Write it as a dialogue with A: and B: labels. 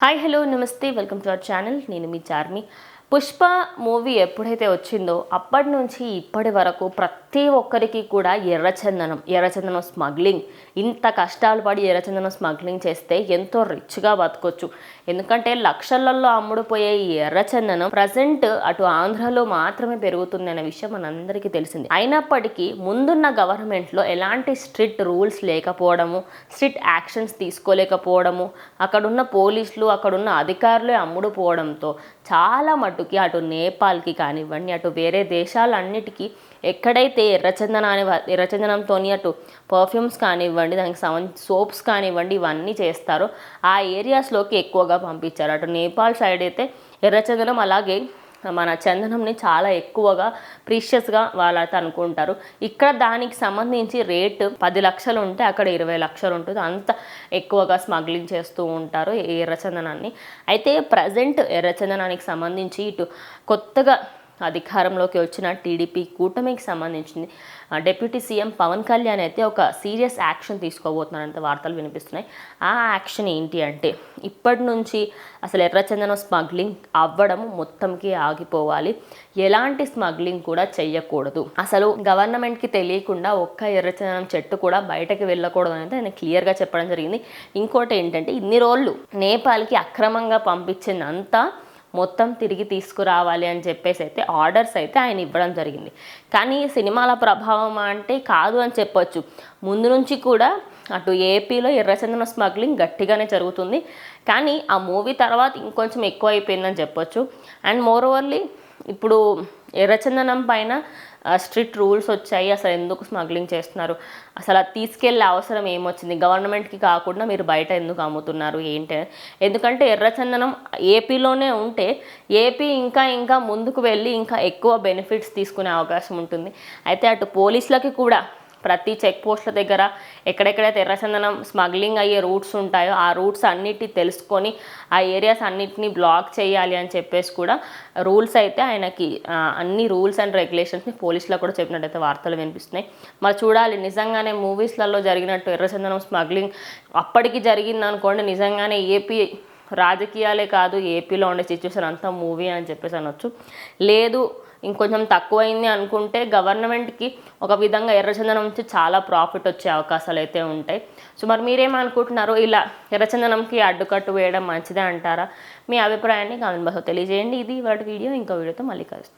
A: Hi hello నమస్తే welcome to our channel. నేను మీ Charmi. Pushpa movie ఎప్పుడైతే వచ్చిందో అప్పటి నుంచి ఇప్పటి వరకు ప్రతి ఒక్కరికి కూడా ఎర్రచందనం స్మగ్లింగ్, ఇంత కష్టాలు పడి ఎర్రచందనం స్మగ్లింగ్ చేస్తే ఎంతో రిచ్గా బతకొచ్చు. ఎందుకంటే లక్షలలో అమ్ముడుపోయే ఈ ఎర్రచందనం ప్రజెంట్ అటు ఆంధ్రలో మాత్రమే పెరుగుతుంది అనే విషయం మనందరికీ తెలిసింది. అయినప్పటికీ ముందున్న గవర్నమెంట్లో ఎలాంటి స్ట్రిక్ట్ రూల్స్ లేకపోవడము, స్ట్రిక్ట్ యాక్షన్స్ తీసుకోలేకపోవడము, అక్కడున్న పోలీసులు అక్కడున్న అధికారులే అమ్ముడుపోవడంతో చాలా మటుకి అటు నేపాల్కి కానివ్వండి, అటు వేరే దేశాలన్నిటికీ ఎక్కడైతే ఎర్రచందనంతో అటు పర్ఫ్యూమ్స్ కానివ్వండి, దానికి సోప్స్ కానివ్వండి, ఇవన్నీ చేస్తారో ఆ ఏరియాస్లోకి ఎక్కువగా పంపించారు. అటు నేపాల్ సైడ్ అయితే ఎర్రచందనం అలాగే మన చందనంని చాలా ఎక్కువగా ప్రీషియస్గా వాళ్ళైతే అనుకుంటారు. ఇక్కడ దానికి సంబంధించి రేటు 10 లక్షలు ఉంటే అక్కడ 20 లక్షలు ఉంటుంది. అంత ఎక్కువగా స్మగ్లింగ్ చేస్తూ ఉంటారు ఈ ఎర్రచందనాన్ని. అయితే ప్రజెంట్ ఎర్రచందనానికి సంబంధించి ఇటు కొత్తగా అధికారంలోకి వచ్చిన టీడీపీ కూటమికి సంబంధించింది డిప్యూటీ సీఎం పవన్ కళ్యాణ్ అయితే ఒక సీరియస్ యాక్షన్ తీసుకోబోతున్నారంత వార్తలు వినిపిస్తున్నాయి. ఆ యాక్షన్ ఏంటి అంటే, ఇప్పటి నుంచి అసలు ఎర్రచందనం స్మగ్లింగ్ అవ్వడం మొత్తంకి ఆగిపోవాలి, ఎలాంటి స్మగ్లింగ్ కూడా చెయ్యకూడదు, అసలు గవర్నమెంట్కి తెలియకుండా ఒక్క ఎర్రచందనం చెట్టు కూడా బయటకు వెళ్ళకూడదు అనేది ఆయన క్లియర్గా చెప్పడం జరిగింది. ఇంకోటి ఏంటంటే, ఇన్ని రోజులు నేపాల్కి అక్రమంగా పంపించిందంతా మొత్తం తిరిగి తీసుకురావాలి అని చెప్పేసి అయితే ఆర్డర్స్ అయితే ఆయన ఇవ్వడం జరిగింది. కానీ సినిమాల ప్రభావం అంటే కాదు అని చెప్పొచ్చు. ముందు నుంచి కూడా అటు ఏపీలో ఎర్రచందనం స్మగ్లింగ్ గట్టిగానే జరుగుతుంది. కానీ ఆ మూవీ తర్వాత ఇంకొంచెం ఎక్కువ అయిపోయిందని చెప్పొచ్చు. అండ్ మోరోవర్లీ ఇప్పుడు ఎర్రచందనం పైన స్ట్రిక్ట్ రూల్స్ వచ్చాయి. అసలు ఎందుకు స్మగ్లింగ్ చేస్తున్నారు, అసలు అది తీసుకెళ్ళే అవసరం ఏమొచ్చింది, గవర్నమెంట్కి కాకుండా మీరు బయట ఎందుకు అమ్ముతున్నారు ఏంటి? ఎందుకంటే ఎర్రచందనం ఏపీలోనే ఉంటే ఏపీ ఇంకా ముందుకు వెళ్ళి ఇంకా ఎక్కువ బెనిఫిట్స్ తీసుకునే అవకాశం ఉంటుంది. అయితే అటు పోలీసులకి కూడా ప్రతి చెక్ పోస్ట్ల దగ్గర ఎక్కడెక్కడైతే ఎర్రచందనం స్మగ్లింగ్ అయ్యే రూట్స్ ఉంటాయో ఆ రూట్స్ అన్నిటిని తెలుసుకొని ఆ ఏరియాస్ అన్నిటిని బ్లాక్ చేయాలి అని చెప్పేసి కూడా రూల్స్ అయితే ఆయనకి అన్ని రూల్స్ అండ్ రెగ్యులేషన్స్ని పోలీసులకు కూడా చెప్పినట్టయితే వార్తలు వినిపిస్తున్నాయి. మరి చూడాలి, నిజంగానే మూవీస్లలో జరిగినట్టు ఎర్రచందనం స్మగ్లింగ్ అప్పటికి జరిగిందనుకోండి, నిజంగానే ఏపీ రాజకీయాలే కాదు ఏపీలో ఉండే సిచ్యువేషన్ అంతా మూవీ అని చెప్పేసి అనొచ్చు. లేదు ఇంకొంచెం తక్కువైంది అనుకుంటే గవర్నమెంట్కి ఒక విధంగా ఎర్రచందనం నుంచి చాలా ప్రాఫిట్ వచ్చే అవకాశాలు అయితే ఉంటాయి. సో మరి మీరేమనుకుంటున్నారు, ఇలా ఎర్రచందనంకి అడ్డుకట్టు వేయడం మంచిదే అంటారా? మీ అభిప్రాయాన్ని కామెంట్ బాక్స్లో తెలియజేయండి. ఇది వాటి వీడియో, ఇంకో వీడియోతో మళ్ళీ కలుస్తాం.